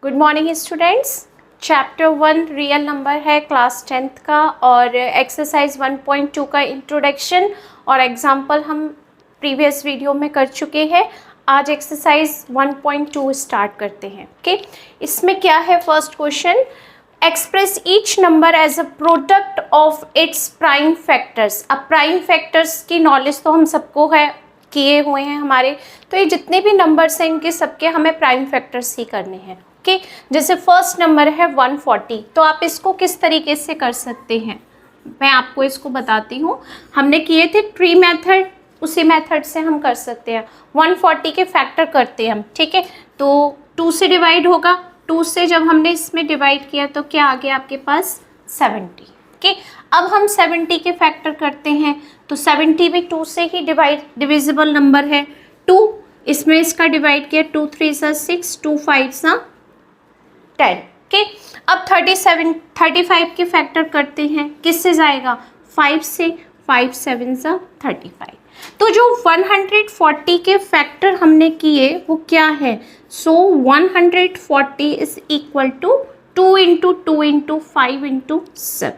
Good morning students. Chapter 1 real number है class 10th का और एक्सरसाइज 1.2 का इंट्रोडक्शन और एग्जाम्पल हम प्रीवियस वीडियो में कर चुके हैं। आज एक्सरसाइज 1.2 स्टार्ट करते हैं। ओके, इसमें क्या है? First question, express each number as a product of its prime factors. अब प्राइम फैक्टर्स की नॉलेज तो हम सबको है, किए हुए हैं हमारे, तो ये जितने भी नंबर्स हैं इनके सबके हमें प्राइम फैक्टर्स ही करने हैं। ओके, जैसे फर्स्ट नंबर है 140, तो आप इसको किस तरीके से कर सकते हैं मैं आपको इसको बताती हूँ। हमने किए थे ट्री मेथड, उसी मेथड से हम कर सकते हैं। 140 के फैक्टर करते हैं हम, ठीक है। तो 2 से डिवाइड होगा, 2 से जब हमने इसमें डिवाइड किया तो क्या आ गया आपके पास 70। ओके, अब हम 70 के फैक्टर करते हैं तो 70 भी 2 से ही डिविजिबल नंबर है। 2 इसमें इसका डिवाइड किया, 2 3 सा 6, 2 5 सा 10। ओके, अब 35 के फैक्टर करते हैं, किससे जाएगा? 5 से, 5 7 सा 35। तो जो 140 के फैक्टर हमने किए वो क्या है? So 140 is equal to 2 into 2 into 5 into 7,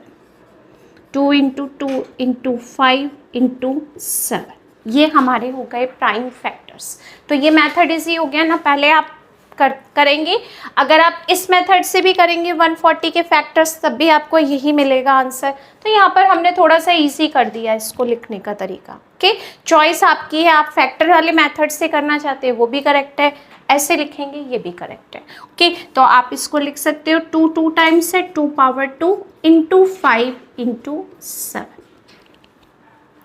2 into 2 into 5 into 7। ये हमारे हो गए प्राइम फैक्टर्स। तो ये मेथड इजी हो गया ना, पहले आप करेंगे। अगर आप इस मेथड से भी करेंगे 140 के फैक्टर्स तब भी आपको यही मिलेगा आंसर। तो यहाँ पर हमने थोड़ा सा इजी कर दिया इसको लिखने का तरीका। ओके, चॉइस आपकी है, आप फैक्टर वाले मेथड से करना चाहते हैं वो भी करेक्ट है, ऐसे लिखेंगे ये भी करेक्ट है। ओके, तो आप इसको लिख सकते हो 2 2 टाइम्स है 2 पावर 2 इंटू 5 इंटू 7।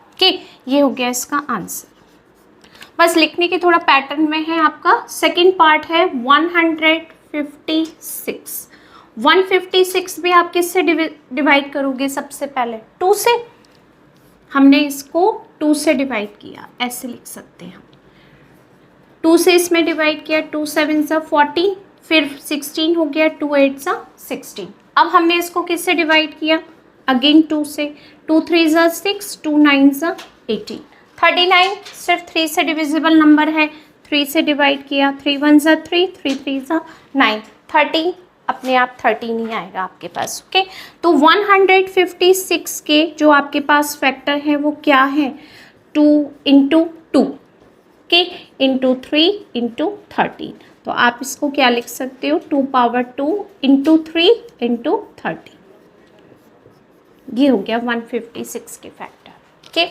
ओके, ये हो गया इसका आंसर। बस लिखने के थोड़ा पैटर्न में है आपका। सेकंड पार्ट है 156। 156 भी आप किससे डिवाइड करोगे? सबसे पहले 2 से। हमने इसको 2 से डिवाइड किया, ऐसे लिख सकते हैं। 2 से इसमें डिवाइड किया, 2 7 सा 14, फिर 16 हो गया, 2 8 सा 16। अब हमने इसको किससे डिवाइड किया? अगेन 2 से, 2 3 सा 6, 2 9 सा 18। 39 सिर्फ 3 से डिविजिबल नंबर है, 3 से डिवाइड किया, 3 1 सा 3, 3 3 सा 9। 13 अपने आप 13 ही आएगा आपके पास। ओके, तो 156 के जो आपके पास फैक्टर है वो क्या है? 2 इंटू 2, ओके, इंटू 3 इंटू 13। तो आप इसको क्या लिख सकते हो? 2 पावर 2 इंटू 3 इंटू 13। ये हो गया 156 के फैक्टर। ओके,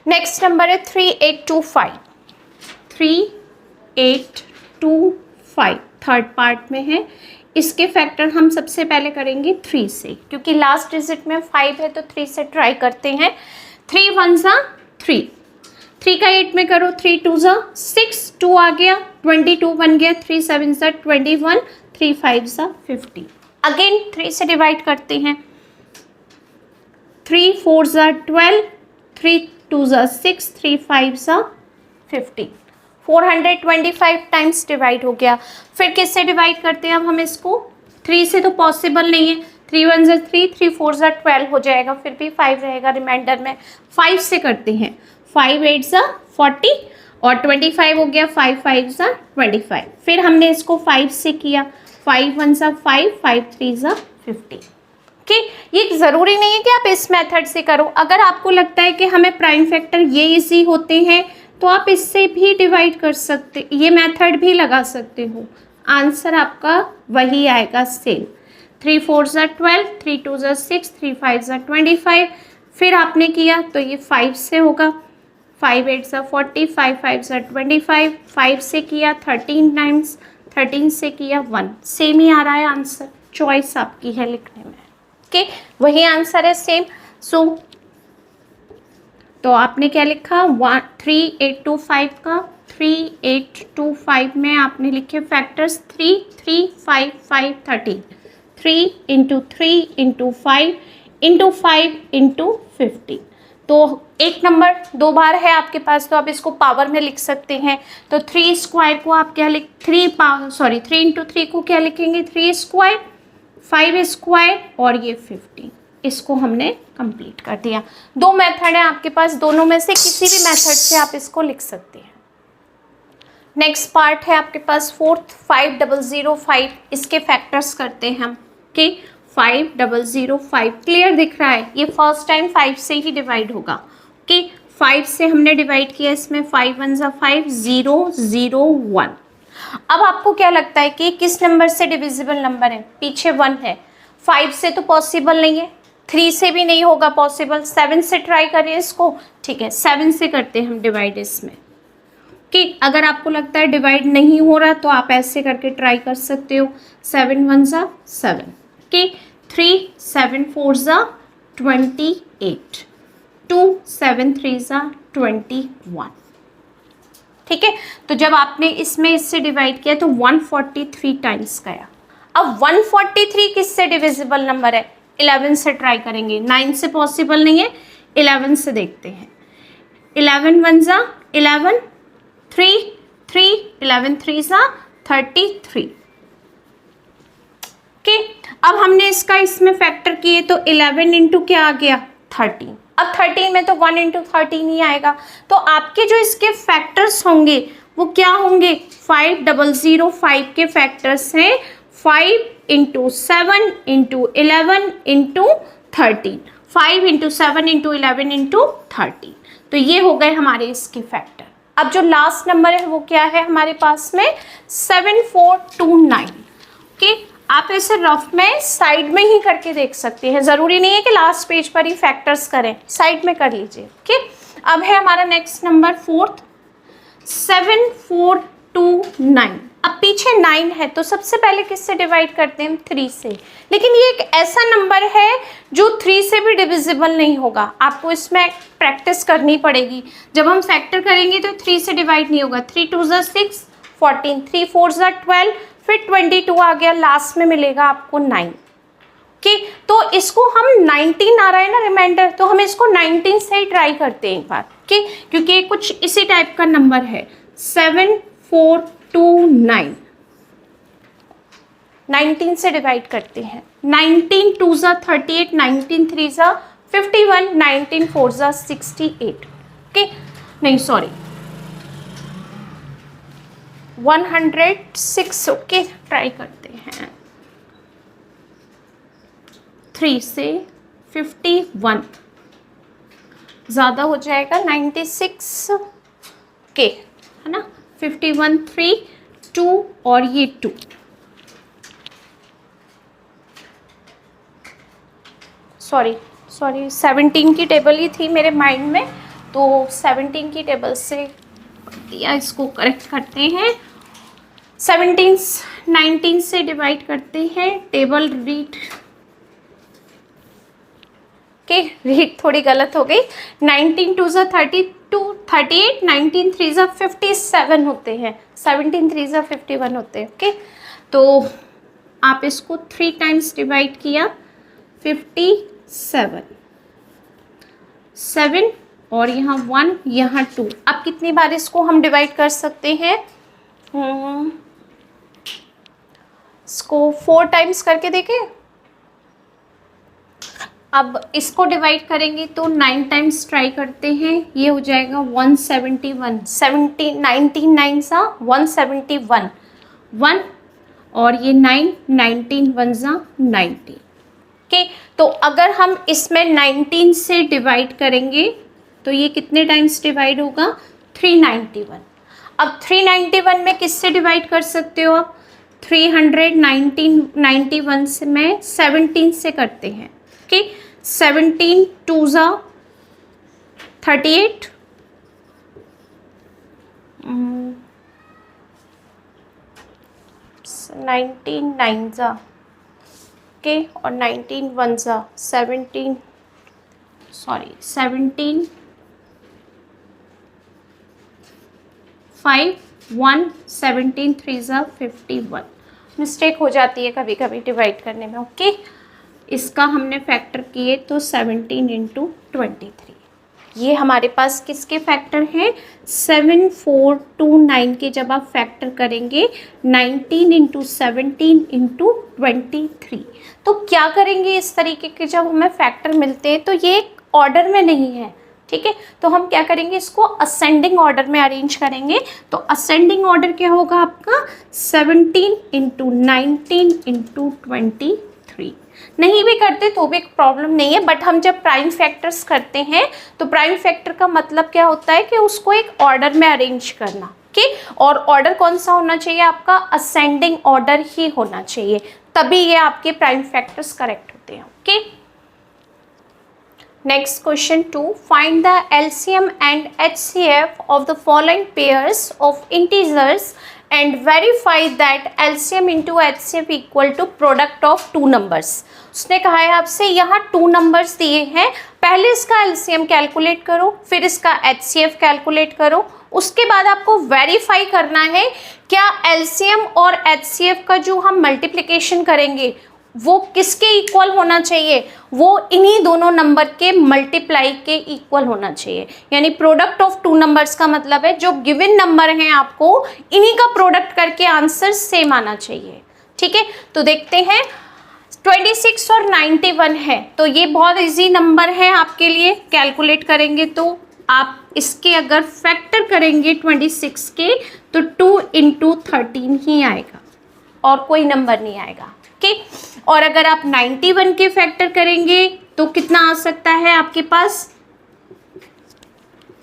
नेक्स्ट नंबर है 3825। 3825 थर्ड पार्ट में है। इसके फैक्टर हम सबसे पहले करेंगे 3 से, क्योंकि लास्ट डिजिट में 5 है तो 3 से ट्राई करते हैं। 3 1 सा 3, 3 का 8 में करो, 3 2 सा 6, 2 आ गया, 22 बन गया, 3 7 सा 21, 3 5 सा 50। अगेन 3 से डिवाइड करते हैं, 3 4 सा 12, 3 2 सा 6, 3 5 सा 50। 425 टाइम्स डिवाइड हो गया। फिर किससे डिवाइड करते हैं? अब हम इसको 3 से तो पॉसिबल नहीं है, 3 1 सा 3, 3 4 सा 12 हो जाएगा, फिर भी 5 रहेगा रिमाइंडर में। 5 से करते हैं, 5 8 सा 40 और 25 हो गया, 5 5 सा 25। फिर हमने इसको 5 से किया, 5 1 सा 5, 5 3 सा 50। कि ये ज़रूरी नहीं है कि आप इस मेथड से करो। अगर आपको लगता है कि हमें प्राइम फैक्टर ये इजी होते हैं तो आप इससे भी डिवाइड कर सकते, ये मेथड भी लगा सकते हो, आंसर आपका वही आएगा सेम। 3 4 सा 12, 3 2 सा 6, 3 5 सा 25। फिर आपने किया तो ये 5 से होगा, 5 8 सा 40, 5 5 सा 25। 5 से किया 13 टाइम्स, 13 से किया 1, सेम ही आ रहा है आंसर। चॉइस आपकी है लिखने में। ओके, वही आंसर है सेम। सो तो आपने क्या लिखा? 3825 का 3825 में आपने लिखे factors 3 3 5 5 13। 3 into 3 into 5 into 5 into 50। तो एक नंबर 2 बार है आपके पास तो आप इसको पावर में लिख सकते हैं। तो 3 स्क्वायर को आप क्या 3 इंटू 3 को क्या लिखेंगे? 3 स्क्वायर, 5 स्क्वायर और ये 50। इसको हमने कंप्लीट कर दिया। 2 मेथड है आपके पास, दोनों में से किसी भी मेथड से आप इसको लिख सकते हैं। नेक्स्ट पार्ट है आपके पास फोर्थ 5005, इसके फैक्टर्स करते हैं हम। ओके 5005 क्लियर दिख रहा है, ये फर्स्ट टाइम 5 से ही डिवाइड होगा। ओके 5 से हमने डिवाइड किया, इसमें 5 1 ज़ा 5, 0 0 1। अब आपको क्या लगता है कि किस नंबर से डिविजिबल नंबर है? पीछे 1 है, 5 से तो पॉसिबल नहीं है, 3 से भी नहीं होगा पॉसिबल, 7 से ट्राई करें इसको। ठीक है 7 से करते हैं हम डिवाइड इसमें। कि अगर आपको लगता है डिवाइड नहीं हो रहा तो आप ऐसे करके ट्राई कर सकते हो, 7 1 ज़ा 7, कि 3 7 4 ज़ा 28, 2 7 3 ज़ा 21। ठीक है, तो जब आपने इसमें इससे डिवाइड किया तो 143 टाइम्स गया। अब 143 किससे डिविजिबल नंबर है? 11 से ट्राई करेंगे, 9 से पॉसिबल नहीं है, 11 से देखते हैं। 11 1 ज़ा 11, 3 3, 11 3 ज़ा 33। ओके अब हमने इसका इसमें फैक्टर किए तो 11 इंटू क्या आ गया? 13। अब 13 में तो 1 इंटू 13 ही आएगा, तो आपके जो इसके फैक्टर्स होंगे वो क्या होंगे? 5005 के फैक्टर्स हैं 5 into 7 into 11 into 13, 5 into 7 into 11 into 13। तो ये हो गए हमारे इसके फैक्टर। अब जो लास्ट नंबर है वो क्या है हमारे पास में? 7429। ओके आप ऐसे रफ में साइड में ही करके देख सकते हैं, ज़रूरी नहीं है कि लास्ट पेज पर ही फैक्टर्स करें, साइड में कर लीजिए। ओके अब है हमारा नेक्स्ट नंबर फोर्थ 7429। अब पीछे 9 है तो सबसे पहले किससे डिवाइड करते हैं हम? 3 से। लेकिन ये एक ऐसा नंबर है जो 3 से भी डिविजिबल नहीं होगा, आपको इसमें प्रैक्टिस करनी पड़ेगी। जब हम फैक्टर करेंगे तो 3 से डिवाइड नहीं होगा, 3 2 ज़ा 6 14, 3 4 ज़ा 12, फिर 22 आ गया, लास्ट में मिलेगा आपको 9। ओके तो इसको हम 19 आ रहा है ना रिमाइंडर, तो हम इसको 19 से ही ट्राई करते हैं एक बार। ओके क्योंकि ये कुछ इसी टाइप का नंबर है। 7429 19 से डिवाइड करते हैं। 19 2 ज़ा 38, 19 3 ज़ा 51, 19 4 ज़ा 68। ओके नहीं सॉरी 106। ओके ट्राई करते हैं। 3 से 51 ज़्यादा हो जाएगा, 96। ओके है ना, 51 3 2 और ये 2। सॉरी 17 की टेबल ही थी मेरे माइंड में, तो 17 की टेबल से दिया, इसको करेक्ट करते हैं। 17 19 से डिवाइड करते हैं, टेबल रीड के रीड थोड़ी गलत हो गई। 19 2 ज़ा 32 38, 19 3 ज़ा 57 होते हैं, 17 3 ज़ा 51 होते हैं। ओके तो आप इसको 3 टाइम्स डिवाइड किया, 57 7 और यहाँ 1 यहाँ 2। अब कितनी बार इसको हम डिवाइड कर सकते हैं? इसको 4 टाइम्स करके देखें। अब इसको डिवाइड करेंगे तो 9 टाइम्स ट्राई करते हैं, ये हो जाएगा 171, 19 9 सा 171 1 और ये 9 19 1 सा 90। ओके तो अगर हम इसमें 19 से डिवाइड करेंगे तो ये कितने टाइम्स डिवाइड होगा? 391। अब 391 में किससे डिवाइड कर सकते हो आप? 391 से में 17 से करते हैं। ओके 17 2 ज़ा 38, 19 9 ज़ा ओके और 19 1 ज़ा 17 5 1 17 3 ज़ा 51। मिस्टेक हो जाती है कभी कभी डिवाइड करने में। ओके इसका हमने फैक्टर किए तो 17 इंटू 23। ये हमारे पास किसके फैक्टर हैं? 7429 के जब आप फैक्टर करेंगे 19 इंटू 17 इंटू 23। तो क्या करेंगे इस तरीके के जब हमें फैक्टर मिलते हैं तो ये एक ऑर्डर में नहीं है, ठीक है, तो हम क्या करेंगे, इसको असेंडिंग ऑर्डर में अरेंज करेंगे। तो असेंडिंग ऑर्डर क्या होगा आपका, 17 इंटू 19 इंटू 23। नहीं भी करते तो भी प्रॉब्लम नहीं है, बट हम जब प्राइम फैक्टर्स करते हैं तो प्राइम फैक्टर का मतलब क्या होता है कि उसको एक ऑर्डर में अरेंज करना। ओके, और ऑर्डर कौन सा होना चाहिए आपका, असेंडिंग ऑर्डर ही होना चाहिए, तभी ये आपके प्राइम फैक्टर्स करेक्ट होते हैं। Okay, next question 2, find the LCM and HCF of the following pairs of integers and verify that LCM into HCF equal to product of two numbers. उसने कहा है आपसे यहाँ टू नंबर्स दिए हैं, पहले इसका एलसीएम कैलकुलेट करो, फिर इसका एचसीएफ कैलकुलेट करो, उसके बाद आपको वेरीफाई करना है क्या एलसीएम और एचसीएफ का जो हम मल्टीप्लिकेशन करेंगे वो किसके इक्वल होना चाहिए, वो इन्हीं दोनों नंबर के मल्टीप्लाई के इक्वल होना चाहिए। यानी प्रोडक्ट ऑफ टू नंबर्स का मतलब है जो गिवन नंबर हैं आपको इन्हीं का प्रोडक्ट करके आंसर सेम आना चाहिए। ठीक है, तो देखते हैं 26 और 91 है, तो ये बहुत इजी नंबर है आपके लिए, कैलकुलेट करेंगे तो आप इसके अगर फैक्टर करेंगे 26 के तो 2 इंटू 13 ही आएगा और कोई नंबर नहीं आएगा। ठीक, और अगर आप 91 के फैक्टर करेंगे तो कितना आ सकता है आपके पास,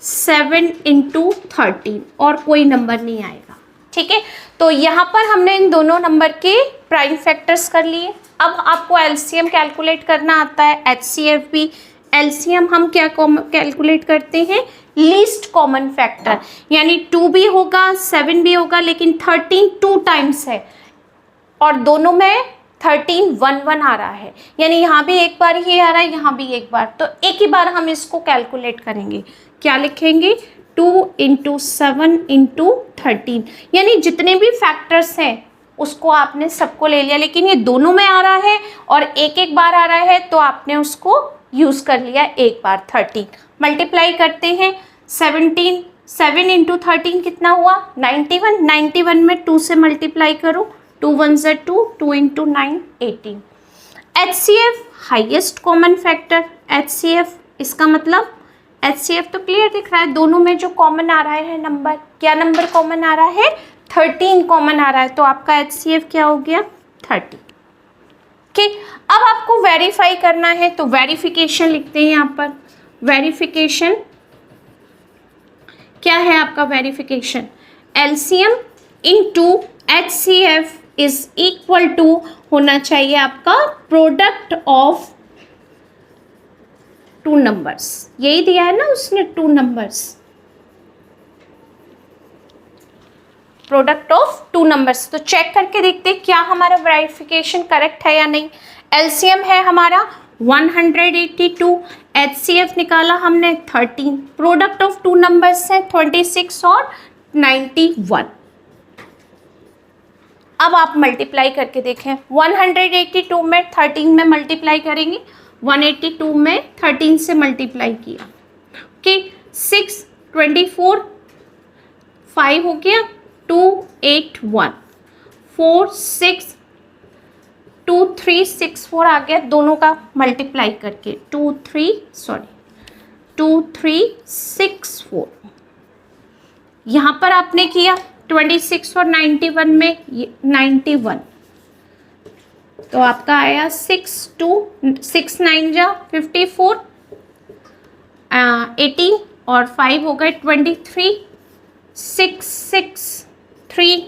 7 इंटू 13 और कोई नंबर नहीं आएगा। ठीक है, तो यहाँ पर हमने इन दोनों नंबर के प्राइम फैक्टर्स कर लिए। अब आपको एलसीएम कैलकुलेट करना आता है, एचसीएफ भी। एलसीएम हम क्या कैलकुलेट करते हैं, लीस्ट कॉमन फैक्टर, यानी 2 भी होगा 7 भी होगा, लेकिन 13 2 टाइम्स है और दोनों में 13 1 1 आ रहा है, यानी यहाँ भी एक बार ही आ रहा है, यहाँ भी एक बार, तो एक ही बार हम इसको कैलकुलेट करेंगे। क्या लिखेंगे, 2 इंटू 7 इंटू 13, यानी जितने भी फैक्टर्स हैं उसको आपने सबको ले लिया, लेकिन ये दोनों में आ रहा है और एक एक बार आ रहा है तो आपने उसको यूज़ कर लिया एक बार। 13 मल्टीप्लाई करते हैं, 7 इंटू 13 कितना हुआ, 91। 91 में 2 से मल्टीप्लाई करो, 2 1 ज़ा 2, 2 into 9 18। HCF highest common factor, HCF इसका मतलब एचसीएफ तो क्लियर दिख रहा है, दोनों में जो कॉमन आ रहा है नंबर, क्या नंबर कॉमन आ रहा है, 13 कॉमन आ रहा है, तो आपका एचसीएफ क्या हो गया, 30। ठीक, अब आपको वेरीफाई करना है तो वेरिफिकेशन लिखते हैं यहाँ पर। वेरिफिकेशन क्या है आपका, verification LCM into HCF is equal to होना चाहिए आपका प्रोडक्ट ऑफ टू नंबर्स, यही दिया है ना उसने, two numbers, product of two numbers. तो चेक करके देखते हैं क्या हमारा वेरिफिकेशन करेक्ट है या नहीं। एलसीएम है हमारा 182, एचसीएफ निकाला हमने 13, प्रोडक्ट ऑफ टू नंबर्स है 26 और 91। अब आप मल्टीप्लाई करके देखें, 182 में 13 में मल्टीप्लाई करेंगे, 182 में 13 से मल्टीप्लाई किया, ओके 6 24 5 हो गया, 2 8 1 4 6 2 3 6 4 आ गया, दोनों का मल्टीप्लाई करके 2 3 6 4। यहाँ पर आपने किया 26 और 91 में 91, तो आपका आया 6 9 जा 54, 18 और 5 हो गए 23, 6 6 3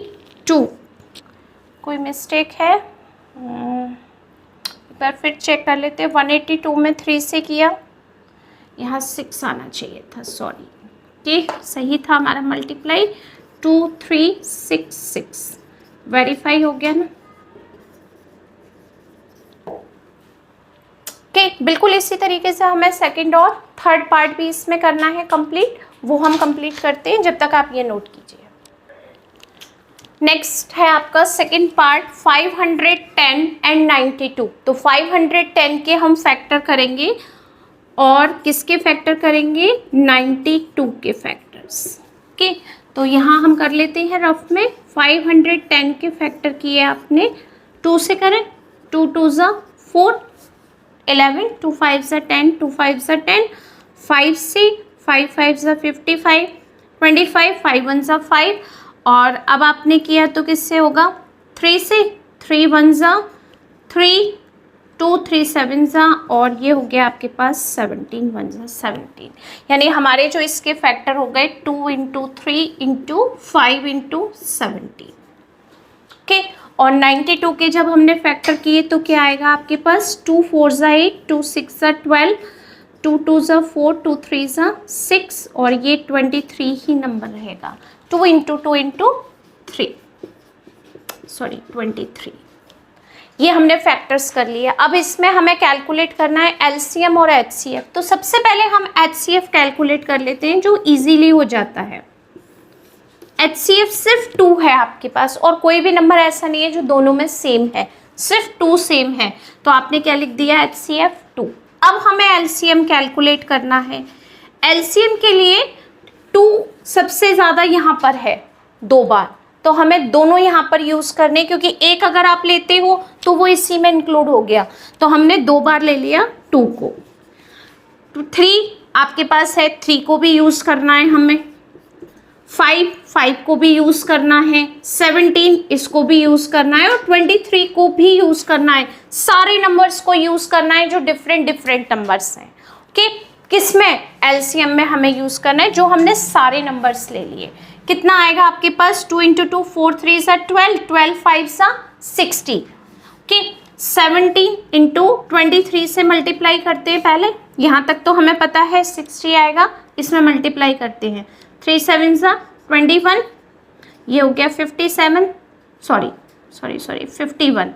2। कोई मिस्टेक है, एक बार फिर चेक कर लेते हैं। 182 में 3 से किया, यहाँ 6 आना चाहिए था, सॉरी, ठीक सही था हमारा मल्टीप्लाई, 2 3 6 6 वेरीफाई हो गया ना। ठीक, बिल्कुल इसी तरीके से हमें सेकंड और थर्ड पार्ट भी इसमें करना है कंप्लीट, वो हम कंप्लीट करते हैं, जब तक आप ये नोट कीजिए। नेक्स्ट है आपका सेकंड पार्ट 510 एंड 92। तो 510 के हम फैक्टर करेंगे और किसके फैक्टर करेंगे, 92 के फैक्टर्स। ओके, तो यहाँ हम कर लेते हैं रफ में। 510 के फैक्टर किए आपने, 2 से करें, 2 2 ज़ा 4 11, 2 5 ज़ा 10, 2 5 ज़ा 10, 5 से 5 5 ज़ा 55, 25, 5 1 ज़ा 5, और अब आपने किया तो किससे होगा, 3 से, 3 1 ज़ा 3, 2 3 7 ज़ा, और ये हो गया आपके पास 17 1 ज़ा 17, यानी हमारे जो इसके फैक्टर हो गए 2 × 3 × 5 × 17। ओके, और 92 के जब हमने फैक्टर किए तो क्या आएगा आपके पास, 2 4 ज़ा 8, 2 6 ज़ा 12, 2 2 ज़ा 4, 2 3 ज़ा 6, और ये 23 ही नंबर रहेगा। 2 × 2 × 3, सॉरी 23। ये हमने फैक्टर्स कर लिया। अब इसमें हमें कैलकुलेट करना है एलसीएम और एचसीएफ। तो सबसे पहले हम एचसीएफ कैलकुलेट कर लेते हैं, जो इजीली हो जाता है। एचसीएफ सिर्फ 2 है आपके पास, और कोई भी नंबर ऐसा नहीं है जो दोनों में सेम है, सिर्फ 2 सेम है, तो आपने क्या लिख दिया, एचसीएफ 2। अब हमें एलसीएम कैलकुलेट करना है। एलसीएम के लिए 2 सबसे ज़्यादा यहाँ पर है 2 बार, तो हमें दोनों यहाँ पर यूज़ करने, क्योंकि एक अगर आप लेते हो तो वो इसी में इंक्लूड हो गया, तो हमने 2 बार ले लिया 2 को। 3 आपके पास है, 3 को भी यूज़ करना है हमें, 5 को भी यूज़ करना है, 17 इसको भी यूज़ करना है, और 23 को भी यूज़ करना है। सारे नंबर्स को यूज़ करना है जो डिफरेंट नंबर्स हैं। ओके, किसमें, एलसीएम में हमें यूज़ करना है, जो हमने सारे नंबर्स ले लिए। कितना आएगा आपके पास, 2 × 2 4 3 ज़ा 12, 12 5 ज़ा 60। ओके, 17 × 23 से मल्टीप्लाई करते हैं पहले, यहाँ तक तो हमें पता है 60 आएगा, इसमें मल्टीप्लाई करते हैं, 3 7 ज़ा 21, ये हो गया 57, सॉरी 51,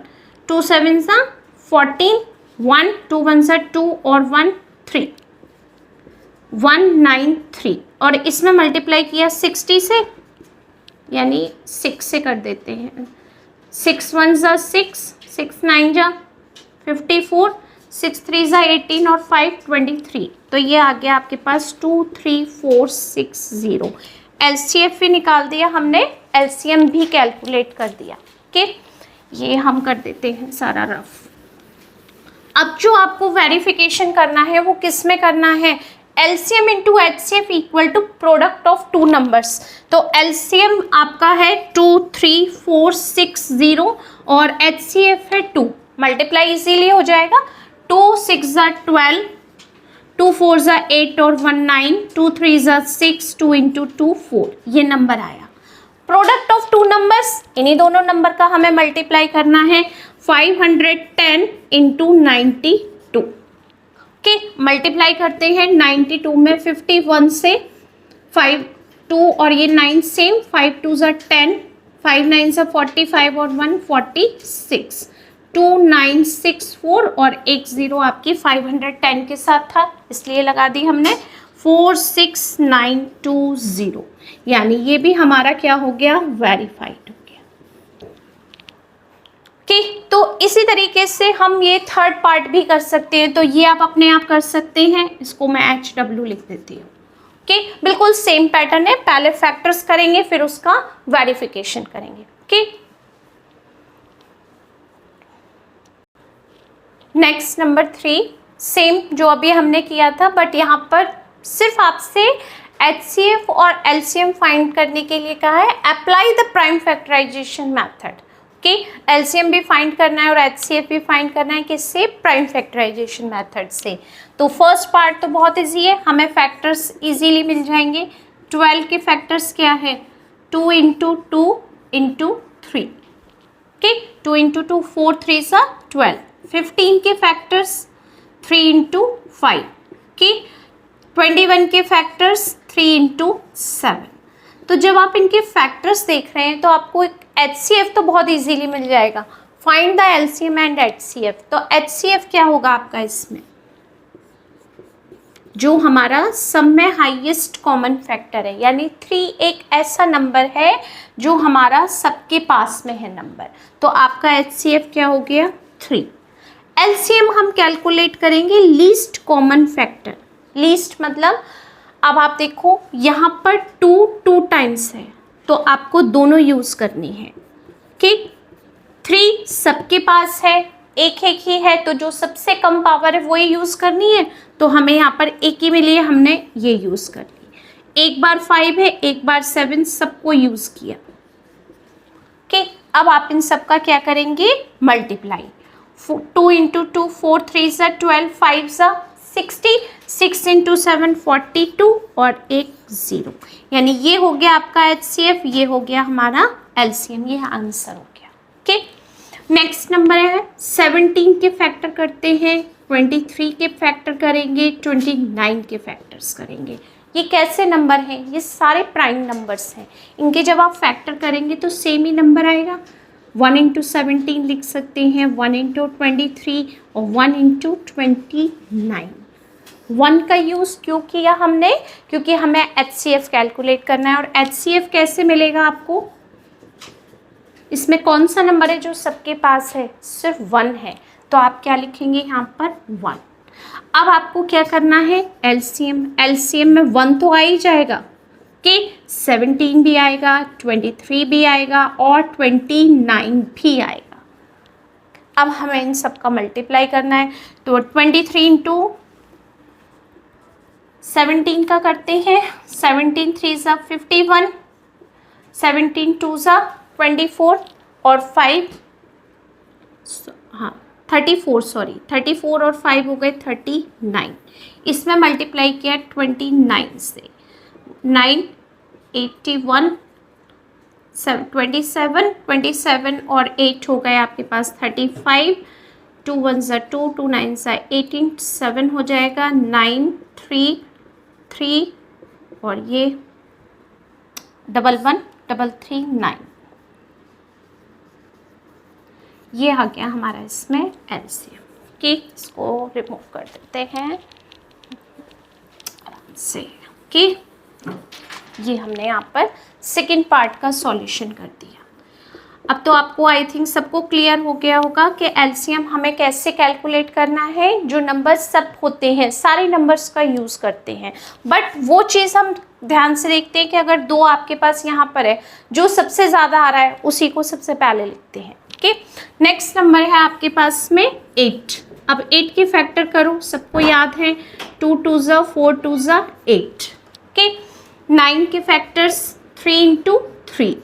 2 7 ज़ा 14, 1 2 1 ज़ा 2, और 1 3, 193, और इसमें मल्टीप्लाई किया 60 से, यानी 6 से कर देते हैं, 6 1 ज़ा 6, 6 9 ज़ा 54, 6 3 ज़ा 18, और 5 23, तो ये आ गया आपके पास 2 3 4 6 0। एलसीएफ भी निकाल दिया हमने, एलसीएम भी कैलकुलेट कर दिया। ओके, ये हम कर देते हैं सारा रफ। अब जो आपको वेरिफिकेशन करना है वो किस में करना है, LCM into HCF equal to product of 2 numbers. तो एलसीएम आपका है 2 3 4 6 0, और एचसीएफ है 2, मल्टीप्लाई इजीली हो जाएगा, 2 6 ज़ा 12, 2 4 ज़ा 8, और 1 9, 2 3 ज़ा 6, 2 × 2 4, ये नंबर आया। प्रोडक्ट ऑफ 2 नंबर्स, इन्हीं दोनों नंबर का हमें मल्टीप्लाई करना है, 510 × 92। ओके, मल्टीप्लाई करते हैं 92 में 51 से 5 2, और ये 9 सेम, 5 2 ज़ा 10, 5 9 ज़ा 45, और 1 46, 2 9 6 4, और 1 0 आपकी 510 के साथ था, इसलिए लगा दी हमने 46920, यानी ये भी हमारा क्या हो गया, वेरीफाइड हो गया। ओके, तो इसी तरीके से हम ये थर्ड पार्ट भी कर सकते हैं, तो ये आप अपने आप कर सकते हैं, इसको मैं HW लिख देती हूँ। ओके, बिल्कुल सेम पैटर्न है, पहले फैक्टर्स करेंगे फिर उसका वेरिफिकेशन करेंगे। ओके, नेक्स्ट नंबर 3, सेम जो अभी हमने किया था, बट यहाँ पर सिर्फ आपसे एचसीएफ और एलसीएम फाइंड करने के लिए कहा है, apply the prime factorization method. Okay, LCM भी फाइंड करना है और एचसीएफ भी फाइंड करना है, किससे, प्राइम फैक्टराइजेशन मेथड से। तो फर्स्ट पार्ट तो बहुत इजी है, हमें फैक्टर्स इजीली मिल जाएंगे। 12 के फैक्टर्स क्या है, 2 × 2 × 3। ओके, 2 × 2 4 3 सा 12। 15 के फैक्टर्स 3 × 5। ओके, 21 के फैक्टर्स 3 × 7। तो जब आप इनके फैक्टर्स देख रहे हैं तो आपको एक एचसीएफ तो बहुत इजीली मिल जाएगा। Find the LCM and HCF. तो एचसीएफ क्या होगा आपका, इसमें जो हमारा सब में हाईएस्ट कॉमन फैक्टर है, यानी 3 एक ऐसा नंबर है जो हमारा सबके पास में है नंबर, तो आपका एचसीएफ क्या हो गया, 3। एलसीएम हम कैलकुलेट करेंगे लीस्ट कॉमन फैक्टर। लीस्ट मतलब अब आप देखो यहाँ पर 2 टाइम्स है, तो आपको दोनों यूज़ करनी है कि 3 सबके पास है, एक एक ही है, तो जो सबसे कम पावर है वही यूज़ करनी है, तो हमें यहाँ पर एक ही मिली है, हमने ये यूज़ कर ली। एक बार 5 है, एक बार 7, सबको यूज़ किया। ओके, अब आप इन सब का क्या करेंगे, मल्टीप्लाई। 2 इंटू 2 4 3 ज़ा 12, 5 ज़ा 60, 6 इंटू 7 42 और एक 0, यानी ये हो गया आपका HCF, ये हो गया हमारा LCM, ये आंसर हो गया। ओके, नेक्स्ट नंबर है 17 के फैक्टर करते हैं, 23 के फैक्टर करेंगे, 29 के फैक्टर्स करेंगे। ये कैसे नंबर हैं, ये सारे प्राइम नंबर्स हैं, इनके जब आप फैक्टर करेंगे तो सेम ही नंबर आएगा। 1 इंटू 17 लिख सकते हैं, 1 इंटू 23 और 1 इंटू 29। 1 का यूज़ क्यों किया हमने, क्योंकि हमें HCF कैलकुलेट करना है, और HCF कैसे मिलेगा आपको, इसमें कौन सा नंबर है जो सबके पास है, सिर्फ 1 है, तो आप क्या लिखेंगे यहाँ पर 1। अब आपको क्या करना है, LCM में 1 तो आ ही जाएगा कि 17 भी आएगा, 23 भी आएगा और 29 भी आएगा। अब हमें इन सब का मल्टीप्लाई करना है, तो 23 इंटू 17 का करते हैं, 17 3 ज़ा 51, 17 2 ज़ा 24 और 5 34 और 5 हो गए 39। इसमें मल्टीप्लाई किया 29 से, 9 81 27 और 8 हो गए आपके पास 35, 2 1 ज़ा 2, 2 9 ज़ा 18, 7 हो जाएगा 9 3 3 और ये 1 1 3 3 9। ये आ गया हमारा इसमें LCM। ओके, इसको रिमूव कर देते हैं आराम से। ओके, ये हमने यहाँ पर सेकंड पार्ट का सॉल्यूशन कर दिया। अब तो आपको आई थिंक सबको क्लियर हो गया होगा कि LCM हमें कैसे कैलकुलेट करना है। जो नंबर्स सब होते हैं सारे नंबर्स का यूज़ करते हैं, बट वो चीज़ हम ध्यान से देखते हैं कि अगर 2 आपके पास यहाँ पर है, जो सबसे ज़्यादा आ रहा है उसी को सबसे पहले लिखते हैं। ओके, नेक्स्ट नंबर है आपके पास में 8। अब 8 के फैक्टर करो, सबको याद है 2 2 ज़ा 4 2 ज़ा 8। ओके, 9 के फैक्टर्स 3 इंटू 3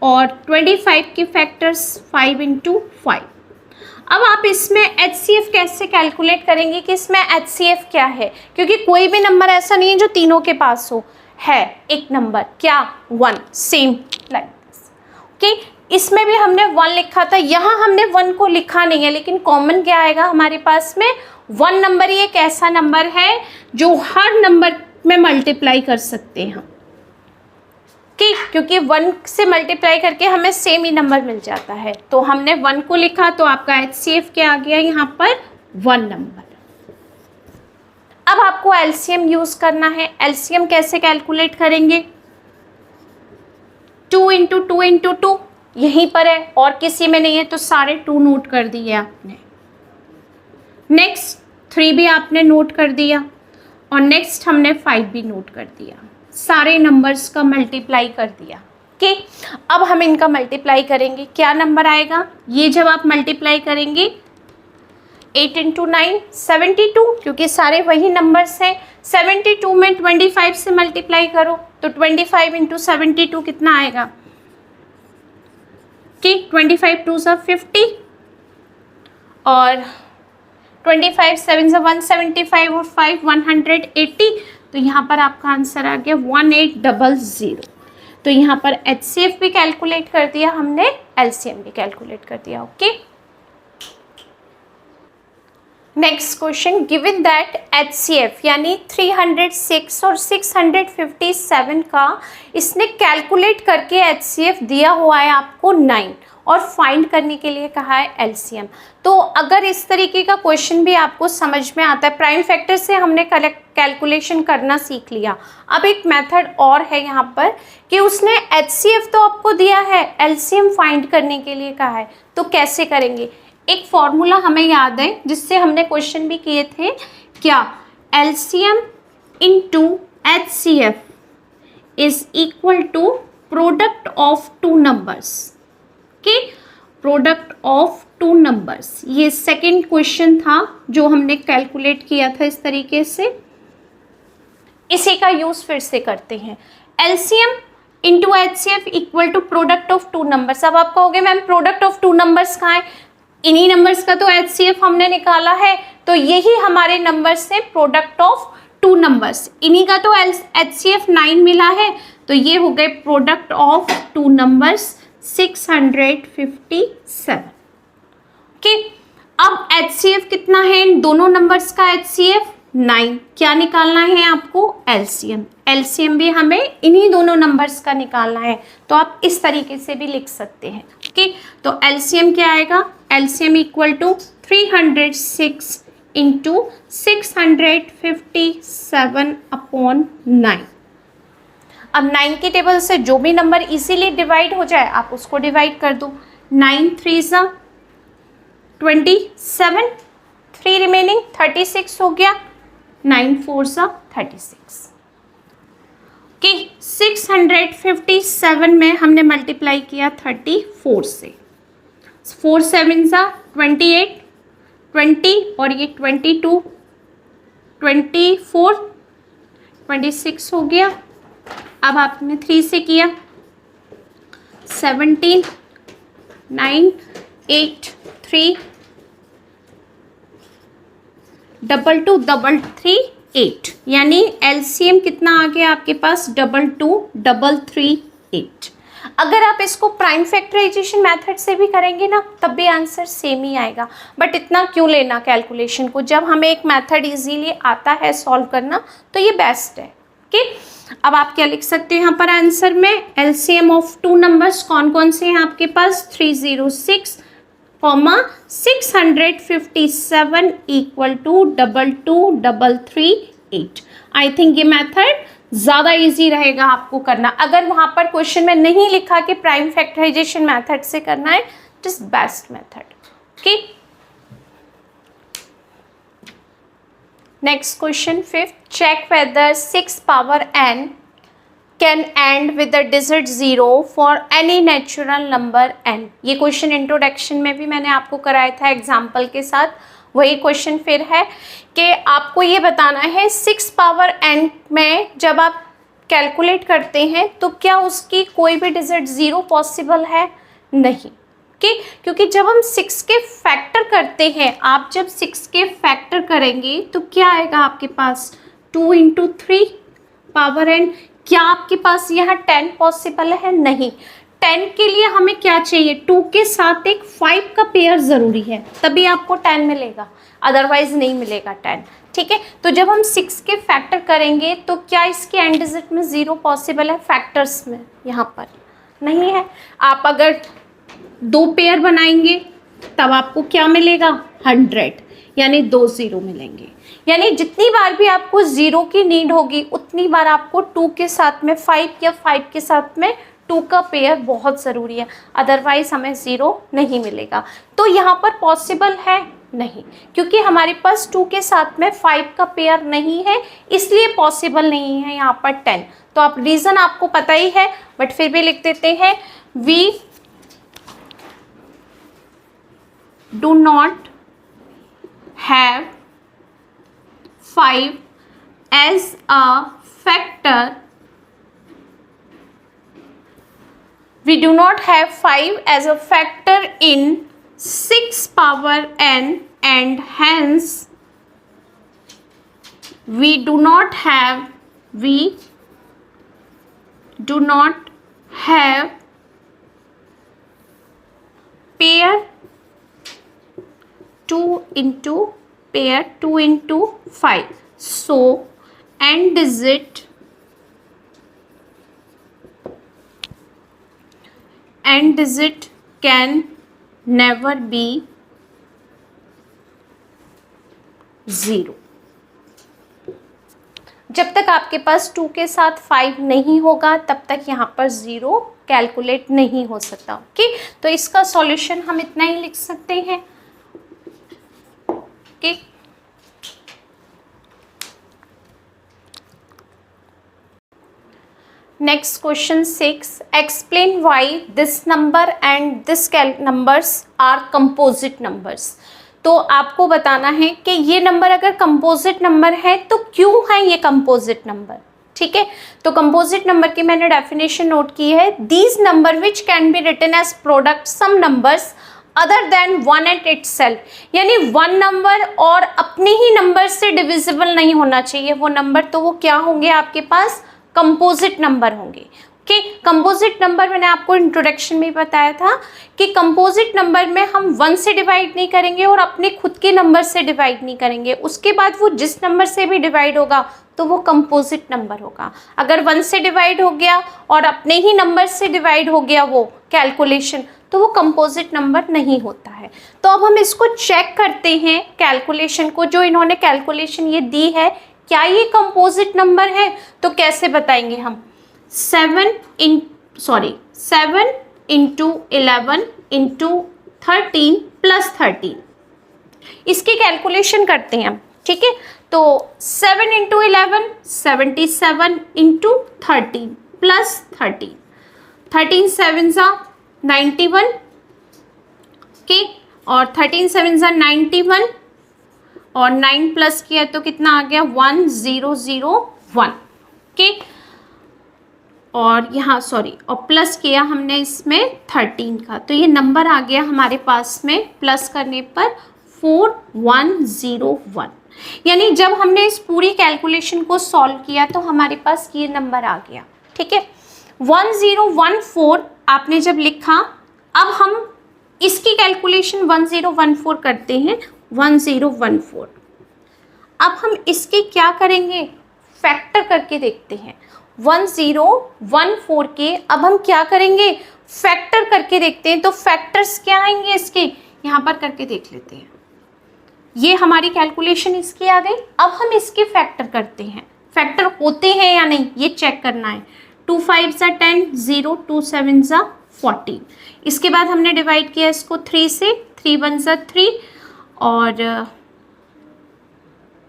और 25 के फैक्टर्स 5 इंटू 5। अब आप इसमें HCF कैसे कैलकुलेट करेंगे कि इसमें HCF क्या है, क्योंकि कोई भी नंबर ऐसा नहीं है जो तीनों के पास हो, है एक नंबर क्या 1, सेम लाइक दिस। ओके, इसमें भी हमने 1 लिखा था, यहाँ हमने 1 को लिखा नहीं है, लेकिन कॉमन क्या आएगा हमारे पास में 1 नंबर ही एक ऐसा नंबर है जो हर नंबर में मल्टीप्लाई कर सकते हैं हम। ठीक, क्योंकि 1 से मल्टीप्लाई करके हमें सेम ही नंबर मिल जाता है, तो हमने 1 को लिखा, तो आपका HCF क्या आ गया यहाँ पर 1 नंबर। अब आपको LCM यूज़ करना है। LCM कैसे कैलकुलेट करेंगे, 2 इंटू 2 इंटू 2 यहीं पर है और किसी में नहीं है, तो सारे 2 नोट कर दिए आपने। नेक्स्ट 3 भी आपने नोट कर दिया और नेक्स्ट हमने 5 भी नोट कर दिया, सारे नंबर्स का मल्टीप्लाई कर दिया। ओके, अब हम इनका मल्टीप्लाई करेंगे, क्या नंबर आएगा, ये जब आप मल्टीप्लाई करेंगे 8 इंटू 9 72, क्योंकि सारे वही नंबर्स हैं। 72 में 25 से मल्टीप्लाई करो तो 25 इंटू 72 कितना आएगा, कि 25 2 ज़ा 50 और 25 7 ज़ा 175 और 5 180, तो यहाँ पर आपका आंसर आ गया 1800। तो यहाँ पर HCF भी कैलकुलेट कर दिया हमने, LCM भी कैलकुलेट कर दिया। Okay, next question, given that HCF यानी 306 और 657 का इसने कैलकुलेट करके HCF दिया हुआ है आपको 9 और फाइंड करने के लिए कहा है LCM। तो अगर इस तरीके का क्वेश्चन भी आपको समझ में आता है, प्राइम फैक्टर से हमने कैलकुलेशन करना सीख लिया, अब एक मेथड और है यहाँ पर कि उसने HCF तो आपको दिया है, LCM फाइंड करने के लिए कहा है, तो कैसे करेंगे। एक फॉर्मूला हमें याद है जिससे हमने क्वेश्चन भी किए थे, क्या, LCM into HCF is equal to product of 2 numbers. Okay, product of two numbers. ये सेकंड क्वेश्चन था जो हमने कैलकुलेट किया था इस तरीके से। इसी का यूज फिर से करते हैं। LCM into HCF equal to product of two numbers. अब आप कहोगे ma'am product of two numbers कहाँ है? इन्हीं नंबर्स का तो एचसीएफ हमने निकाला है, तो यही हमारे नंबर्स से प्रोडक्ट ऑफ टू नंबर्स। इन्हीं का तो एचसीएफ 9 मिला है, तो ये हो गए product of two numbers 657। Okay, अब एचसीएफ कितना है इन दोनों नंबर्स का? एचसीएफ 9। क्या निकालना है आपको? एलसीएम। एलसीएम भी हमें इन्हीं दोनों नंबर्स का निकालना है, तो आप इस तरीके से भी लिख सकते हैं। ओके, तो एलसीएम क्या आएगा? LCM equal to 306 into 657 upon 9। अब 9 की टेबल से जो भी नंबर इजीली डिवाइड हो जाए आप उसको डिवाइड कर दो। 9 3 ज़ा 27, 3 रिमेनिंग 36 हो गया। 9 4 ज़ा 36। ओके, 657 में हमने मल्टीप्लाई किया 34 से। 4 7 ज़ा 28, 20 और ये 22, 24, 26 हो गया। अब आपने 3 से किया 17, 9 8 3 2 2 3 8, यानी एलसीएम कितना आ गया आपके पास? 2 2 3 3 8। अगर आप इसको प्राइम फैक्टराइजेशन मेथड से भी करेंगे ना तब भी आंसर सेम ही आएगा, बट इतना क्यों लेना कैलकुलेशन को? जब हमें एक मेथड इजीली आता है सॉल्व करना तो ये बेस्ट है। ओके, अब आप क्या लिख सकते हैं यहाँ पर आंसर में? एलसीएम ऑफ टू नंबर्स कौन कौन से हैं आपके पास? 306, 657 इक्वल टू 2 2 3 8। आई थिंक ये मेथड ज़्यादा इजी रहेगा आपको करना। अगर वहाँ पर क्वेश्चन में नहीं लिखा कि प्राइम फैक्टराइजेशन मेथड से करना है, it is best method. Okay, next question 5th, check whether 6 power n can end with the digit 0 for any natural number n। ये क्वेश्चन इंट्रोडक्शन में भी मैंने आपको कराया था एग्जाम्पल के साथ, वही क्वेश्चन फिर है कि आपको ये बताना है 6 पावर n में जब आप कैलकुलेट करते हैं तो क्या उसकी कोई भी डिजिट 0 पॉसिबल है? नहीं। ओके, क्योंकि जब हम 6 के फैक्टर करते हैं, आप जब 6 के फैक्टर करेंगे तो क्या आएगा आपके पास? 2 इंटू 3 पावर n। क्या आपके पास यहाँ 10 पॉसिबल है? नहीं। 10 के लिए हमें क्या चाहिए? 2 के साथ एक 5 का पेयर ज़रूरी है, तभी आपको 10 मिलेगा, अदरवाइज नहीं मिलेगा 10। ठीक है, तो जब हम 6 के फैक्टर करेंगे तो क्या इसके एंड डिजिट में 0 पॉसिबल है? फैक्टर्स में यहाँ पर नहीं है। आप अगर 2 पेयर बनाएंगे तब आपको क्या मिलेगा? 100, यानी 2 0 मिलेंगे। यानी जितनी बार भी आपको 0 की नीड होगी उतनी बार आपको 2 के साथ में 5 या 5 के साथ में 2 का पेयर बहुत ज़रूरी है, अदरवाइज हमें 0 नहीं मिलेगा। तो यहाँ पर पॉसिबल है नहीं, क्योंकि हमारे पास 2 के साथ में 5 का पेयर नहीं है, इसलिए पॉसिबल नहीं है यहाँ पर 10। तो आप रीज़न आपको पता ही है, बट फिर भी लिख देते हैं, we do not have 5 as a factor. We do not have 5 as a factor in 6 power n, and hence we do not have pair 2 into 5. So end digit can never be 0। जब तक आपके पास 2 के साथ 5 नहीं होगा तब तक यहाँ पर 0 कैलकुलेट नहीं हो सकता। ओके, तो इसका सॉल्यूशन हम इतना ही लिख सकते हैं। Okay, next question 6, explain why this number and this numbers are composite numbers. तो आपको बताना है कि ये नंबर अगर कंपोजिट नंबर है तो क्यों है ये कंपोजिट नंबर। ठीक है, तो कंपोजिट नंबर की मैंने डेफिनेशन नोट की है, these number which can be written as product sum numbers other than one at itself, यानी वन नंबर और अपने ही नंबर से डिविजिबल नहीं होना चाहिए वो नंबर, तो वो क्या होंगे आपके पास, कंपोजिट नंबर होंगे। ओके, कंपोजिट नंबर मैंने आपको इंट्रोडक्शन में बताया था कि कंपोजिट नंबर में हम 1 से डिवाइड नहीं करेंगे और अपने खुद के नंबर से डिवाइड नहीं करेंगे, उसके बाद वो जिस नंबर से भी डिवाइड होगा तो वो कंपोजिट नंबर होगा। अगर 1 से डिवाइड हो गया और अपने ही नंबर से डिवाइड हो गया वो कैलकुलेशन, तो वो कंपोजिट नंबर नहीं होता है। तो अब हम इसको चेक करते हैं कैलकुलेशन को, जो इन्होंने कैलकुलेशन ये दी है, क्या ये कंपोजिट नंबर है। तो कैसे बताएंगे हम, 7 इंटू 11 इंटू 13 प्लस 13, इसकी कैलकुलेशन करते हैं हम। ठीक है, तो 7 इंटू 11 77 इंटू 13 प्लस 13, 13 7 ज़ा 91 के, और 13 7 ज़ा 91 और 9 प्लस किया तो कितना आ गया 1001 के, और यहाँ और प्लस किया हमने इसमें 13 का, तो ये नंबर आ गया हमारे पास में प्लस करने पर 4101। यानी जब हमने इस पूरी कैलकुलेशन को सॉल्व किया तो हमारे पास ये नंबर आ गया। ठीक है, 1014 आपने जब लिखा, अब हम इसकी कैलकुलेशन 1014 करते हैं, 1014। अब हम इसके क्या करेंगे, फैक्टर करके देखते हैं। 1014 के अब हम क्या करेंगे, फैक्टर करके देखते हैं। तो फैक्टर्स क्या आएंगे इसके, यहाँ पर करके देख लेते हैं। ये हमारी कैलकुलेशन इसकी आ गई। अब हम इसके फैक्टर करते हैं, फैक्टर होते हैं या नहीं ये चेक करना है। 2 5 ज़ा 10, 0 2 7 ज़ा 14। इसके बाद हमने डिवाइड किया इसको 3 से, 3 1 ज़ा 3 और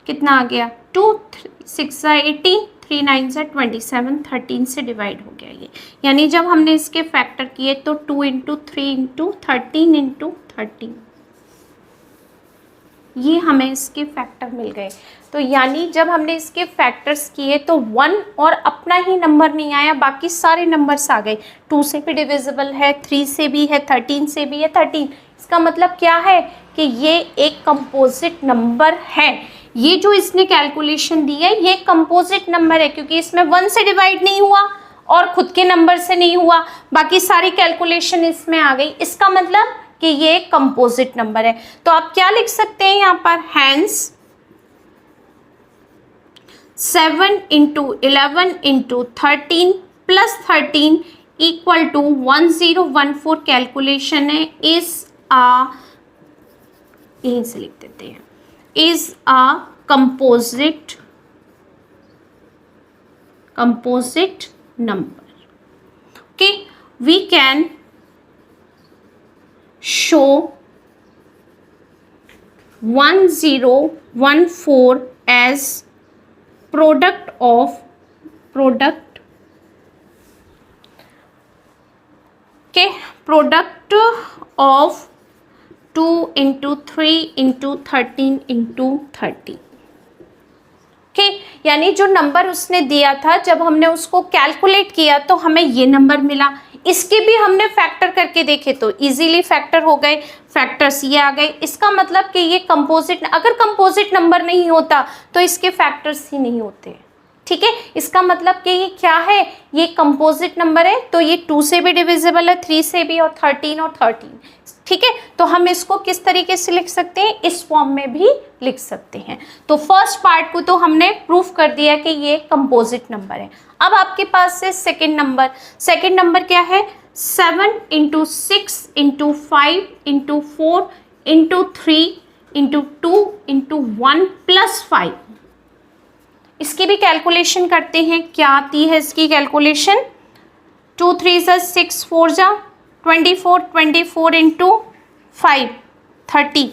कितना आ गया 2 6 ज़ा 18, 3 9 ज़ा 27, 13 से डिवाइड हो गया ये। यानी जब हमने इसके फैक्टर किए तो 2 इंटू 3 इंटू 13 इंटू 13, ये हमें इसके फैक्टर मिल गए। तो यानी जब हमने इसके फैक्टर्स किए तो 1 और अपना ही नंबर नहीं आया, बाकी सारे नंबर्स आ गए। 2 से भी डिविजिबल है, 3 से भी है, 13 से भी है 13। इसका मतलब क्या है कि ये एक कंपोजिट नंबर है। ये जो इसने कैलकुलेशन दी है ये कंपोजिट नंबर है, क्योंकि इसमें 1 से डिवाइड नहीं हुआ और खुद के नंबर से नहीं हुआ, बाकी सारी कैलकुलेशन इसमें आ गई। इसका मतलब कि ये एक कंपोजिट नंबर है। तो आप क्या लिख सकते हैं यहाँ पर, hence 7 into 11 into 13 plus 13 equal to 1014 calculation है, इज आ, यहीं से लिख देते हैं, is a composite number. Okay, we can show 1014 as product of 2 into 3 into 13 into 30। Okay, यानी जो नंबर उसने दिया था जब हमने उसको कैलकुलेट किया तो हमें ये नंबर मिला। इसके भी हमने फैक्टर करके देखे तो इजीली फैक्टर हो गए, फैक्टर्स ये आ गए। इसका मतलब कि ये कंपोजिट, अगर कंपोजिट नंबर नहीं होता तो इसके फैक्टर्स ही नहीं होते। ठीक है, इसका मतलब कि ये क्या है, ये कंपोजिट नंबर है, तो ये 2 से भी डिविजिबल है, 3 से भी, और 13 और 13। ठीक है, तो हम इसको किस तरीके से लिख सकते हैं, इस फॉर्म में भी लिख सकते हैं। तो फर्स्ट पार्ट को तो हमने प्रूफ कर दिया कि ये कंपोजिट नंबर है। अब आपके पास है सेकंड नंबर क्या है, 7 into 6 into 5 into 4 into 3 into 2 into 1 plus 5। इसकी भी कैलकुलेशन करते हैं, क्या आती है इसकी कैलकुलेशन, 2 3 ज़ा 6 4 ज़ा 24, 24 इंटू 5 30,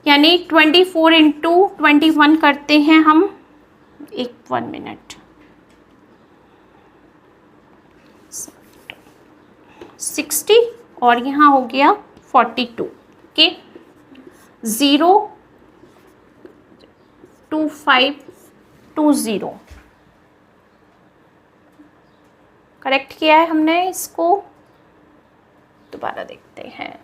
यानी 24 इंटू 21 करते हैं हम, 1 मिनट, 60 और यहाँ हो गया 42। ओके 02520 करेक्ट किया है हमने इसको। दोबारा देखते हैं।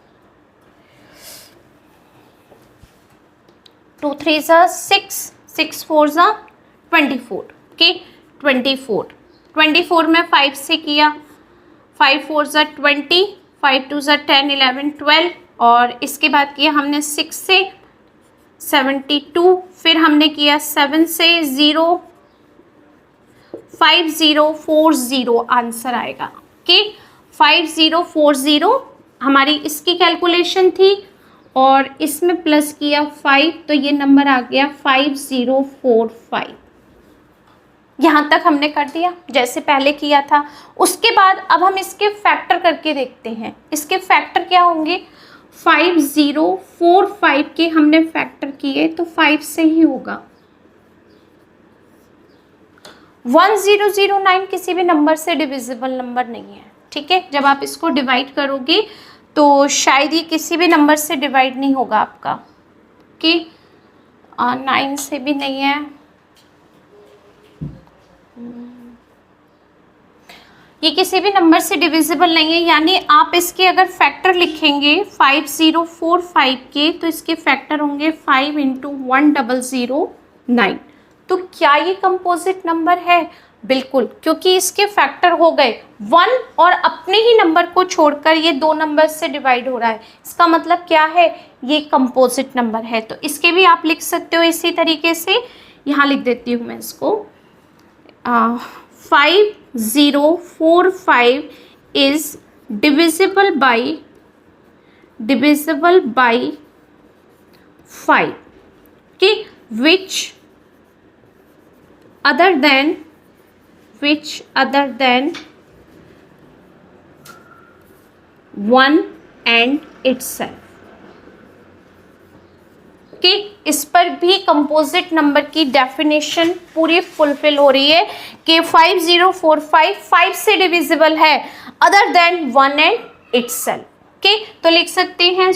2 3 6, 6 4 24। ओके 24 में 5 से किया, 5 4 20, 5 2 10 11 12 और इसके बाद किया हमने 6 से 72, फिर हमने किया 7 से 0 5040 आंसर आएगा। ओके 5040 हमारी इसकी कैलकुलेशन थी और इसमें प्लस किया 5 तो ये नंबर आ गया 5045। यहाँ तक हमने कर दिया जैसे पहले किया था। उसके बाद अब हम इसके फैक्टर करके देखते हैं। इसके फैक्टर क्या होंगे, 5045 के हमने फैक्टर किए तो 5 से ही होगा। 1009 किसी भी नंबर से डिविजिबल नंबर नहीं है, ठीक है। जब आप इसको डिवाइड करोगे तो शायद ये किसी भी नंबर से डिवाइड नहीं होगा आपका, कि 9 से भी नहीं है। ये किसी भी नंबर से डिविजिबल नहीं है, यानी आप इसके अगर फैक्टर लिखेंगे 5045 के तो इसके फैक्टर होंगे 5 × 1009। तो क्या ये कंपोजिट नंबर है? बिल्कुल, क्योंकि इसके फैक्टर हो गए 1 और अपने ही नंबर को छोड़कर ये 2 नंबर से डिवाइड हो रहा है। इसका मतलब क्या है, ये कंपोजिट नंबर है। तो इसके भी आप लिख सकते हो इसी तरीके से। यहाँ लिख देती हूँ मैं इसको, 5045 इज डिविजिबल बाई 5 कि which other than 1 and itself। कि इस पर भी कंपोजिट नंबर की डेफिनेशन पूरी फुलफिल हो रही है कि 5045 5 से डिविजिबल है other than 1 and itself. Okay तो लिख सकते हैं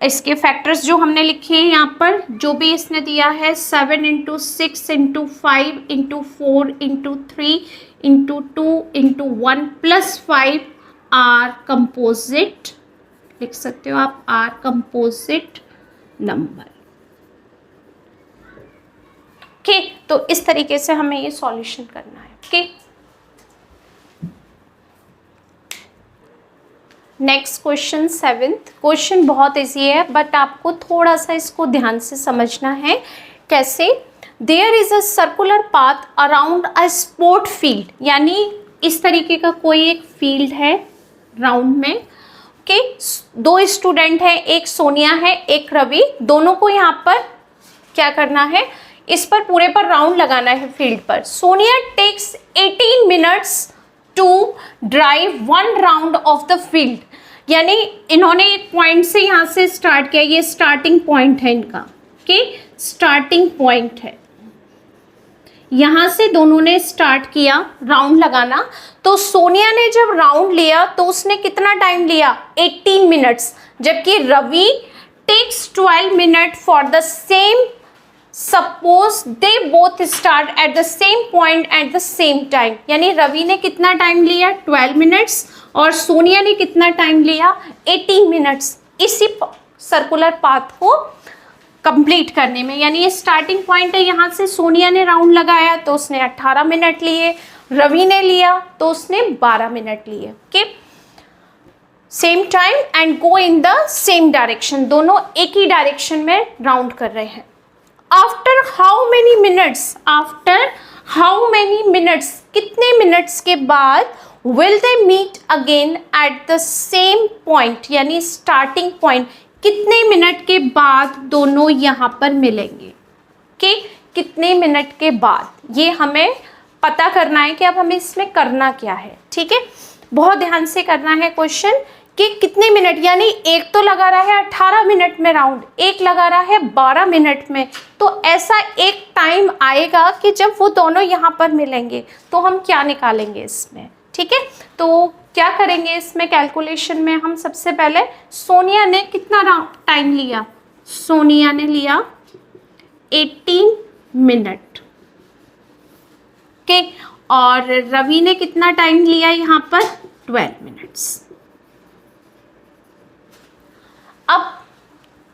इसके फैक्टर्स जो हमने लिखे हैं यहाँ पर, जो भी इसने दिया है 7 × 6 × 5 × 4 × 3 × 2 × 1 + 5 आर कंपोजिट, लिख सकते हो आप आर कंपोजिट नंबर। ओके तो इस तरीके से हमें ये सॉल्यूशन करना है। Okay next question 7th question बहुत इजी है बट आपको थोड़ा सा इसको ध्यान से समझना है। कैसे, there is a circular path around a sport field, यानी इस तरीके का कोई एक फील्ड है राउंड में। ओके 2 स्टूडेंट हैं, एक सोनिया है एक रवि, दोनों को यहाँ पर क्या करना है, इस पर पूरे पर राउंड लगाना है फील्ड पर। Sonia takes 18 minutes to drive 1 round of the field, यानी इन्होंने एक पॉइंट से यहाँ से स्टार्ट किया, ये स्टार्टिंग पॉइंट है इनका। ओके स्टार्टिंग पॉइंट है, यहाँ से दोनों ने स्टार्ट किया राउंड लगाना। तो सोनिया ने जब राउंड लिया तो उसने कितना टाइम लिया, 18 मिनट्स, जबकि Ravi takes 12 minute for the same. Suppose they both start at the same point at the same time, यानी रवि ने कितना टाइम लिया 12 मिनट्स और सोनिया ने कितना टाइम लिया 18 मिनट्स इसी सर्कुलर पाथ को कंप्लीट करने में। यानी ये स्टार्टिंग पॉइंट है, यहाँ से सोनिया ने राउंड लगाया तो उसने 18 मिनट लिए, रवि ने लिया तो उसने 12 मिनट लिए। Okay same time and go in the same direction, दोनों एक ही डायरेक्शन में राउंड कर रहे हैं। आफ्टर हाउ मेनी मिनट्स, कितने मिनट्स के बाद will they meet again at the same point, यानी स्टार्टिंग पॉइंट, कितने मिनट के बाद दोनों यहाँ पर मिलेंगे। कि कितने मिनट के बाद, ये हमें पता करना है कि अब हमें इसमें करना क्या है। ठीक है, बहुत ध्यान से करना है क्वेश्चन कि कितने मिनट, यानी एक तो लगा रहा है 18 मिनट में राउंड, एक लगा रहा है 12 मिनट में, तो ऐसा एक टाइम आएगा कि जब वो दोनों यहाँ पर मिलेंगे तो हम क्या निकालेंगे इसमें। ठीक है, तो क्या करेंगे इसमें कैलकुलेशन में हम सबसे पहले सोनिया ने कितना टाइम लिया, सोनिया ने लिया 18 मिनट के, और रवि ने कितना टाइम लिया यहाँ पर 12 मिनट्स। अब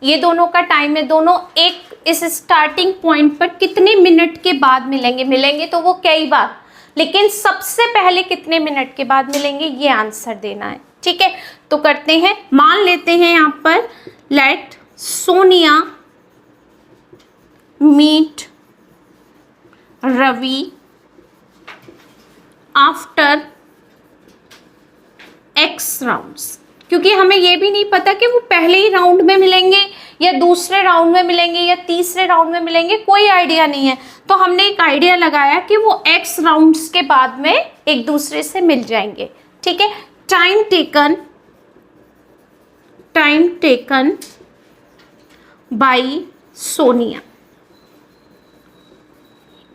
ये दोनों का टाइम है, दोनों एक इस स्टार्टिंग पॉइंट पर कितने मिनट के बाद मिलेंगे तो वो कई बार, लेकिन सबसे पहले कितने मिनट के बाद मिलेंगे ये आंसर देना है। ठीक है, तो करते हैं, मान लेते हैं यहाँ पर let Sonia meet Ravi after x rounds, क्योंकि हमें ये भी नहीं पता कि वो पहले ही राउंड में मिलेंगे या दूसरे राउंड में मिलेंगे या तीसरे राउंड में मिलेंगे, कोई आइडिया नहीं है। तो हमने एक आइडिया लगाया कि वो x राउंड्स के बाद में एक दूसरे से मिल जाएंगे। ठीक है, time taken by Sonia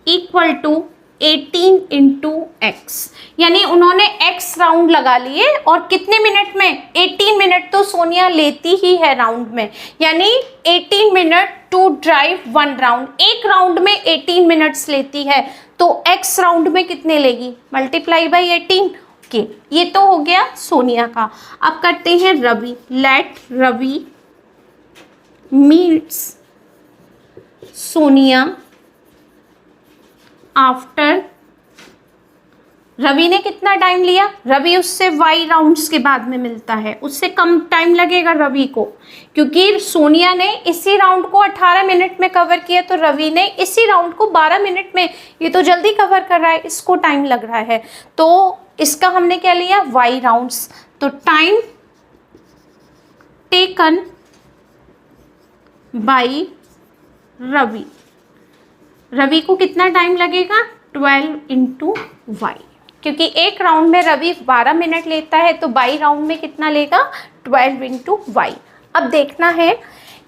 equal to 18 into x, यानी उन्होंने x राउंड लगा लिए और कितने मिनट में, 18 मिनट तो सोनिया लेती ही है राउंड में, यानी 18 मिनट टू ड्राइव 1 राउंड, एक राउंड में 18 मिनट्स लेती है, तो x राउंड में कितने लेगी, मल्टीप्लाई बाई 18। ओके, ये तो हो गया सोनिया का। अब करते हैं Ravi, let Ravi meets Sonia after, Ravi ने कितना टाइम लिया, रवि उससे y राउंड्स के बाद में मिलता है, उससे कम टाइम लगेगा रवि को, क्योंकि सोनिया ने इसी राउंड को 18 मिनट में कवर किया, तो रवि ने इसी राउंड को 12 मिनट में, ये तो जल्दी कवर कर रहा है, इसको टाइम लग रहा है, तो इसका हमने क्या लिया y राउंड्स, तो time taken by Ravi, Ravi को कितना टाइम लगेगा 12 इंटू y, क्योंकि एक राउंड में रवि 12 मिनट लेता है, तो बाई राउंड में कितना लेगा 12 इंटू y। अब देखना है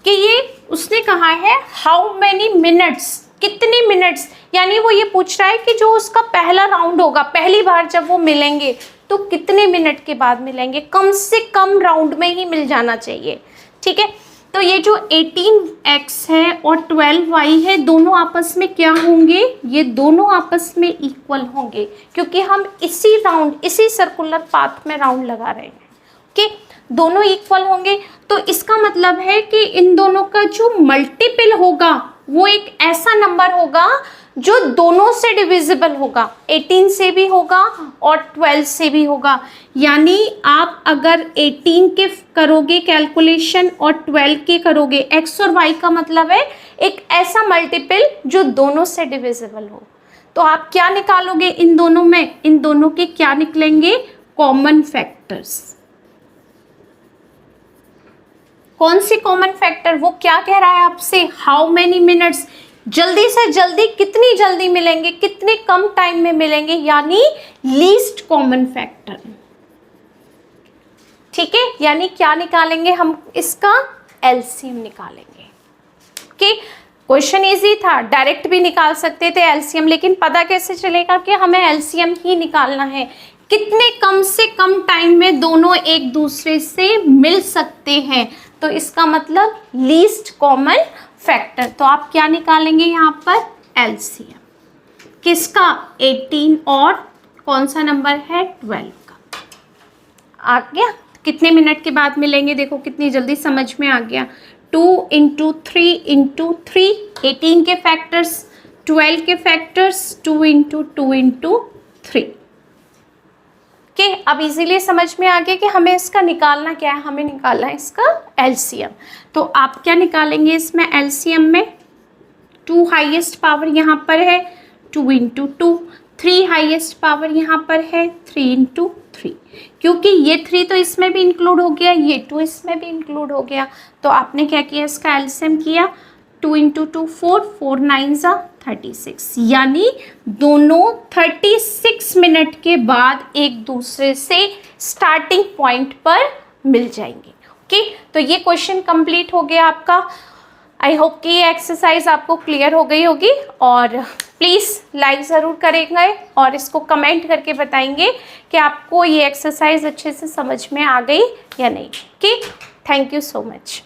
कि ये उसने कहा है हाउ मैनी मिनट्स, कितने मिनट्स, यानी वो ये पूछ रहा है कि जो उसका पहला राउंड होगा, पहली बार जब वो मिलेंगे तो कितने मिनट के बाद मिलेंगे, कम से कम राउंड में ही मिल जाना चाहिए। ठीक है, तो ये जो 18x है और 12y है, दोनों आपस में क्या होंगे, ये दोनों आपस में इक्वल होंगे, क्योंकि हम इसी राउंड, इसी सर्कुलर पाथ में राउंड लगा रहे हैं। ओके, दोनों इक्वल होंगे, तो इसका मतलब है कि इन दोनों का जो मल्टीपल होगा वो एक ऐसा नंबर होगा जो दोनों से डिविजिबल होगा, 18 से भी होगा और 12 से भी होगा। यानी आप अगर 18 के करोगे कैलकुलेशन और 12 के करोगे, x और y का मतलब है एक ऐसा मल्टीपल जो दोनों से डिविजिबल हो, तो आप क्या निकालोगे इन दोनों में, इन दोनों के क्या निकलेंगे, कॉमन फैक्टर्स। कौन सी कॉमन फैक्टर, वो क्या कह रहा है आपसे, हाउ मेनी मिनट्स, जल्दी से जल्दी, कितनी जल्दी मिलेंगे, कितने कम टाइम में मिलेंगे, यानी लीस्ट कॉमन फैक्टर। ठीक है, यानी क्या निकालेंगे हम, इसका एलसीएम निकालेंगे। ओके, क्वेश्चन इजी था, डायरेक्ट भी निकाल सकते थे एलसीएम, लेकिन पता कैसे चलेगा कि हमें एलसीएम ही निकालना है, कितने कम से कम टाइम में दोनों एक दूसरे से मिल सकते हैं, तो इसका मतलब लीस्ट कॉमन फैक्टर। तो आप क्या निकालेंगे यहाँ पर, एलसीएम किसका, 18 और कौन सा नंबर है 12 का। आ गया, कितने मिनट के बाद मिलेंगे, देखो कितनी जल्दी समझ में आ गया। 2 इंटू 3 इंटू 3, 18 के फैक्टर्स, 12 के फैक्टर्स, 2 इंटू 2 इंटू 3। ओके, अब इजीली समझ में आ गया कि हमें इसका निकालना क्या है, हमें निकालना है इसका एलसीएम। तो आप क्या निकालेंगे इसमें एलसीएम में, 2 हाईएस्ट पावर यहाँ पर है 2 इंटू 2, 3 हाईएस्ट पावर यहाँ पर है 3 इंटू 3, क्योंकि ये 3 तो इसमें भी इंक्लूड हो गया, ये 2 इसमें भी इंक्लूड हो गया, तो आपने क्या किया, इसका एलसीएम किया, 2 इंटू 2 4, 4 9 जा 36, यानी दोनों 36 मिनट के बाद एक दूसरे से स्टार्टिंग पॉइंट पर मिल जाएंगे। ओके, तो ये क्वेश्चन कंप्लीट हो गया आपका। आई होप कि ये एक्सरसाइज आपको क्लियर हो गई होगी, और प्लीज़ लाइक ज़रूर करेंगे और इसको कमेंट करके बताएंगे कि आपको ये एक्सरसाइज अच्छे से समझ में आ गई या नहीं। Okay, thank you so much.